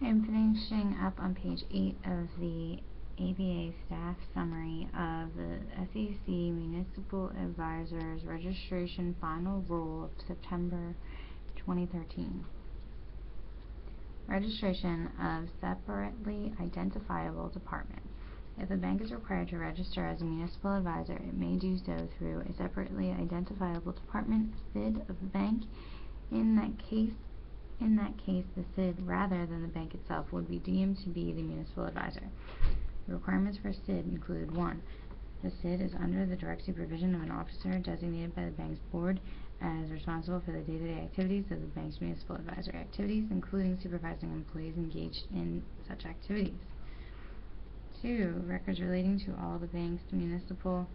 I'm finishing up on page 8 of the ABA staff summary of the SEC Municipal Advisors Registration Final Rule of September 2013. Registration of separately identifiable department. If a bank is required to register as a municipal advisor, it may do so through a separately identifiable department, SID, of the bank. In that case, the SID, rather than the bank itself, would be deemed to be the municipal advisor. The requirements for SID include 1. The SID is under the direct supervision of an officer designated by the bank's board as responsible for the day-to-day activities of the bank's municipal advisory activities, including supervising employees engaged in such activities. 2. Records relating to all the bank's municipal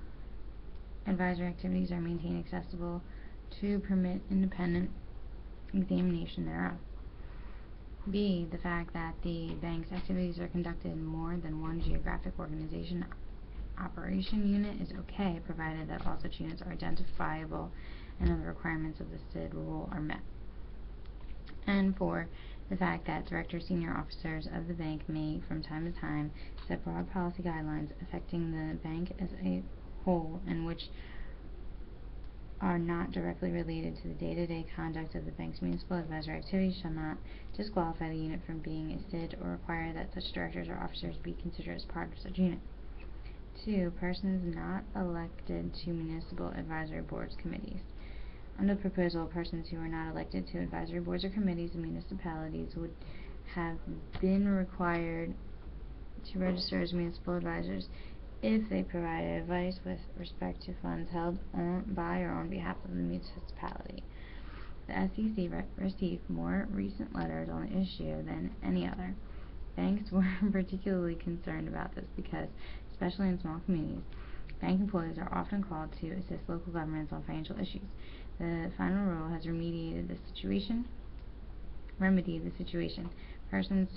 advisory activities are maintained accessible to permit independent examination thereof. B. The fact that the bank's activities are conducted in more than one geographic organization operation unit is okay, provided that all such units are identifiable and other requirements of the SID rule are met. And 4. The fact that directors, senior officers of the bank may, from time to time, set broad policy guidelines affecting the bank as a whole and which are not directly related to the day-to-day conduct of the bank's municipal advisory activities shall not disqualify the unit from being a SID or require that such directors or officers be considered as part of such unit. 2. Persons not elected to municipal advisory boards committees. Under the proposal, persons who are not elected to advisory boards or committees of municipalities would have been required to register as municipal advisors if they provided advice with respect to funds held by or on behalf of the municipality. The SEC received more recent letters on the issue than any other. Banks were particularly concerned about this because, especially in small communities, bank employees are often called to assist local governments on financial issues. The final rule has remedied the situation. Persons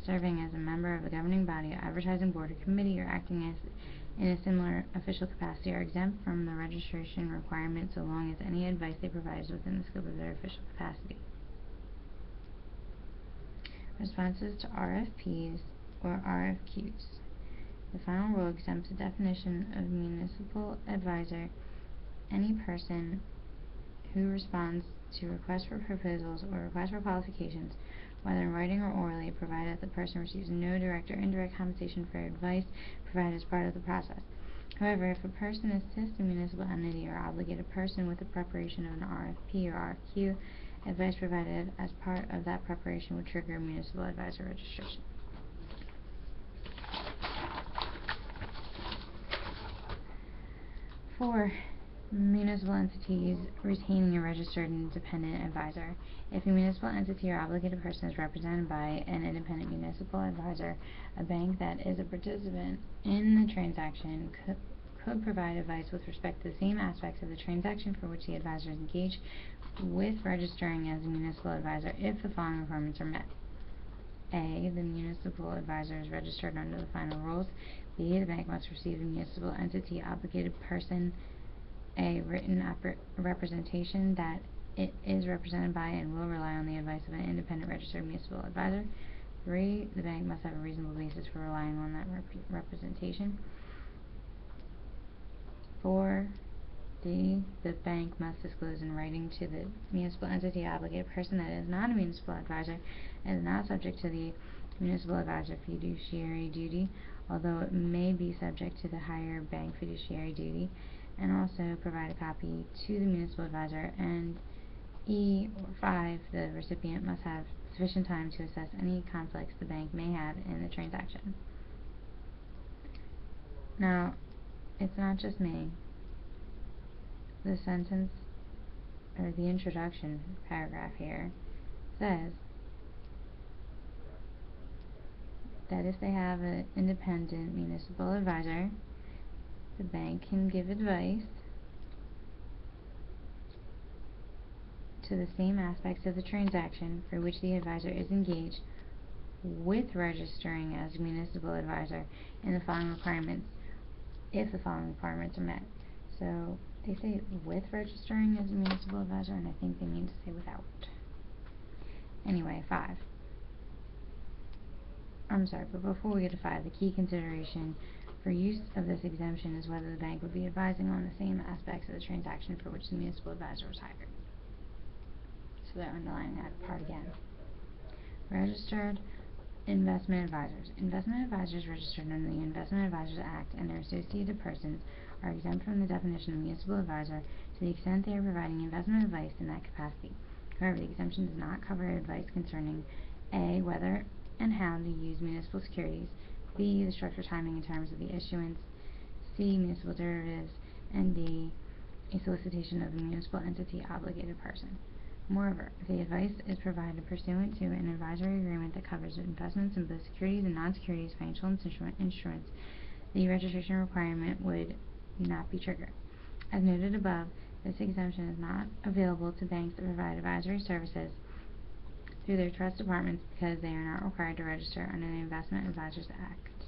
serving as a member of a governing body, advertising board, or committee, or acting as in a similar official capacity are exempt from the registration requirement so long as any advice they provide is within the scope of their official capacity. Responses to RFPs or RFQs. The final rule exempts the definition of municipal advisor any person who responds to requests for proposals or requests for qualifications, whether in writing or orally, provided that the person receives no direct or indirect compensation for advice provided as part of the process. However, if a person assists a municipal entity or obligated person with the preparation of an RFP or RFQ, advice provided as part of that preparation would trigger municipal advisor registration. For municipal entities retaining a registered independent advisor. If a municipal entity or obligated person is represented by an independent municipal advisor, a bank that is a participant in the transaction could provide advice with respect to the same aspects of the transaction for which the advisor is engaged with registering as a municipal advisor if the following requirements are met. A. The municipal advisor is registered under the final rules. B. The bank must receive the municipal entity obligated person a written representation that it is represented by and will rely on the advice of an independent registered municipal advisor. 3. The bank must have a reasonable basis for relying on that representation. 4. D. The bank must disclose in writing to the municipal entity obligated person that it is not a municipal advisor and is not subject to the municipal advisor fiduciary duty, although it may be subject to the higher bank fiduciary duty, and also provide a copy to the municipal advisor. And E or 5, the recipient must have sufficient time to assess any conflicts the bank may have in the transaction. Now, it's not just me. The sentence, or the introduction paragraph here, says that if they have an independent municipal advisor, the bank can give advice to the same aspects of the transaction for which the advisor is engaged with registering as a municipal advisor in the following requirements, if the following requirements are met. So they say with registering as a municipal advisor, and I think they mean to say without. Anyway, 5. But before we get to 5, the key consideration for use of this exemption is whether the bank would be advising on the same aspects of the transaction for which the municipal advisor was hired. So they're underlining that part again. Registered investment advisors. Investment advisors registered under the Investment Advisors Act and their associated persons are exempt from the definition of municipal advisor to the extent they are providing investment advice in that capacity. However, the exemption does not cover advice concerning A. whether and how to use municipal securities, B. the structure, timing, and terms of the issuance, C. municipal derivatives, and D. a solicitation of a municipal entity obligated person. Moreover, if the advice is provided pursuant to an advisory agreement that covers investments in both securities and non-securities financial instruments, the registration requirement would not be triggered. As noted above, this exemption is not available to banks that provide advisory services through their trust departments because they are not required to register under the Investment Advisors Act.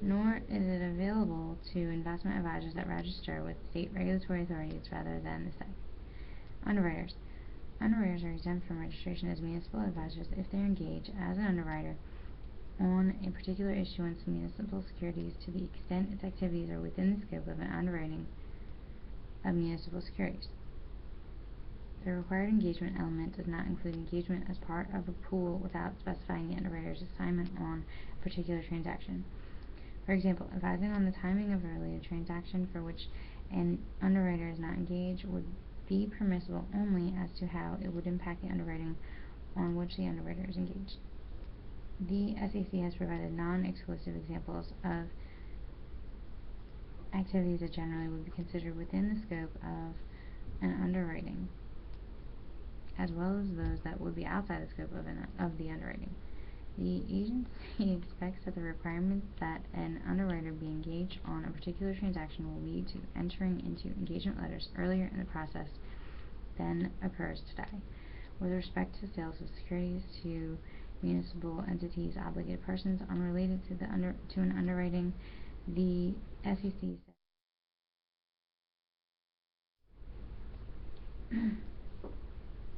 Nor is it available to investment advisors that register with state regulatory authorities rather than the SEC. Underwriters. Underwriters are exempt from registration as municipal advisors if they engage as an underwriter on a particular issuance of municipal securities to the extent its activities are within the scope of an underwriting of municipal securities. The required engagement element does not include engagement as part of a pool without specifying the underwriter's assignment on a particular transaction. For example, advising on the timing of a related transaction for which an underwriter is not engaged would be permissible only as to how it would impact the underwriting on which the underwriter is engaged. The SEC has provided non-exclusive examples of activities that generally would be considered within the scope of an underwriting, as well as those that would be outside the scope of the underwriting. The agency expects that the requirement that an underwriter be engaged on a particular transaction will lead to entering into engagement letters earlier in the process than occurs today. With respect to sales of securities to municipal entities, obligated persons unrelated to an underwriting, the SEC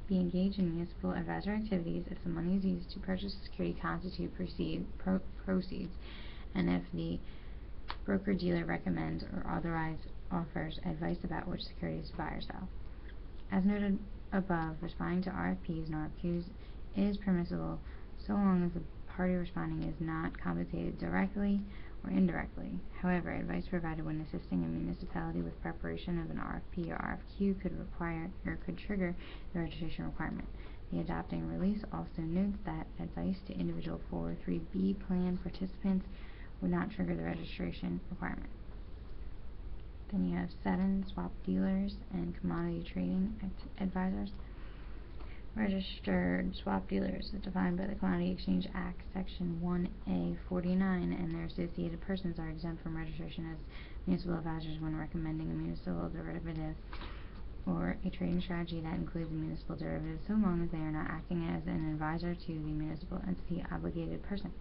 be engaged in municipal advisory activities if the monies used to purchase the security constitute proceeds, and if the broker-dealer recommends or otherwise offers advice about which securities to buy or sell. As noted above, responding to RFPs and RFQs is permissible so long as the party responding is not compensated directly or indirectly. However, advice provided when assisting a municipality with preparation of an RFP or RFQ could require or could trigger the registration requirement. The adopting release also notes that advice to individual 403B plan participants would not trigger the registration requirement. Then you have set-in swap dealers and commodity trading advisors. Registered swap dealers is defined by the Commodity Exchange Act, Section 1A49, and their associated persons are exempt from registration as municipal advisors when recommending a municipal derivative or a trading strategy that includes a municipal derivative so long as they are not acting as an advisor to the municipal entity obligated person.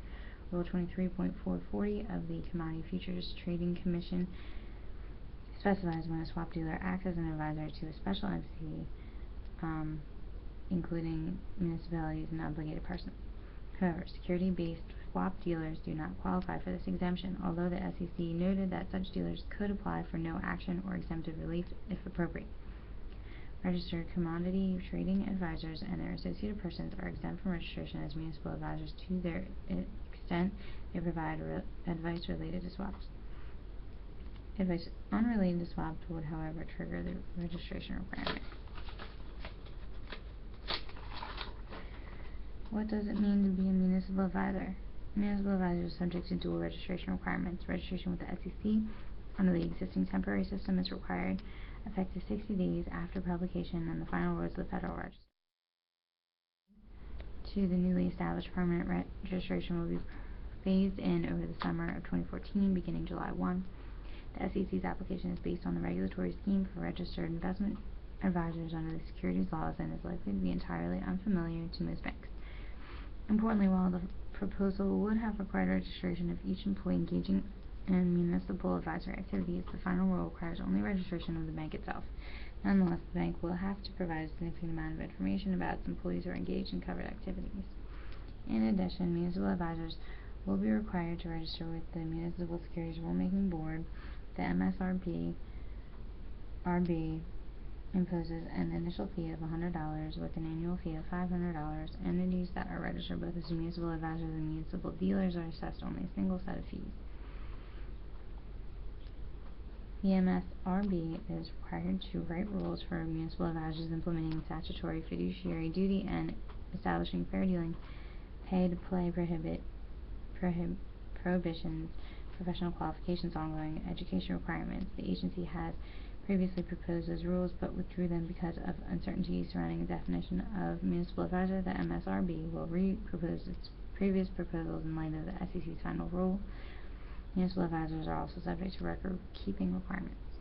Rule 23.440 of the Commodity Futures Trading Commission specifies when a swap dealer acts as an advisor to a special entity, including municipalities and obligated persons. However, security-based swap dealers do not qualify for this exemption, although the SEC noted that such dealers could apply for no action or exemptive relief if appropriate. Registered commodity trading advisors and their associated persons are exempt from registration as municipal advisors to their extent they provide advice related to swaps. Advice unrelated to swaps would, however, trigger the registration requirement. What does it mean to be a municipal advisor? Municipal advisors are subject to dual registration requirements. Registration with the SEC under the existing temporary system is required, effective 60 days after publication and the final rules of the Federal Register. To the newly established permanent registration will be phased in over the summer of 2014, beginning July 1. The SEC's application is based on the regulatory scheme for registered investment advisors under the securities laws and is likely to be entirely unfamiliar to most banks. Importantly, while the proposal would have required registration of each employee engaging in municipal advisory activities, the final rule requires only registration of the bank itself. Nonetheless, the bank will have to provide a significant amount of information about its employees who are engaged in covered activities. In addition, municipal advisors will be required to register with the Municipal Securities Rulemaking Board. The MSRB imposes an initial fee of $100 with an annual fee of $500. Entities that are registered both as municipal advisors and municipal dealers are assessed only a single set of fees. The MSRB is required to write rules for municipal advisors implementing statutory fiduciary duty and establishing fair dealing, pay-to-play prohibitions, professional qualifications, ongoing education requirements. The agency has previously proposed those rules but withdrew them because of uncertainty surrounding the definition of municipal advisor. The MSRB will re-propose its previous proposals in light of the SEC's final rule. Municipal advisors are also subject to record-keeping requirements.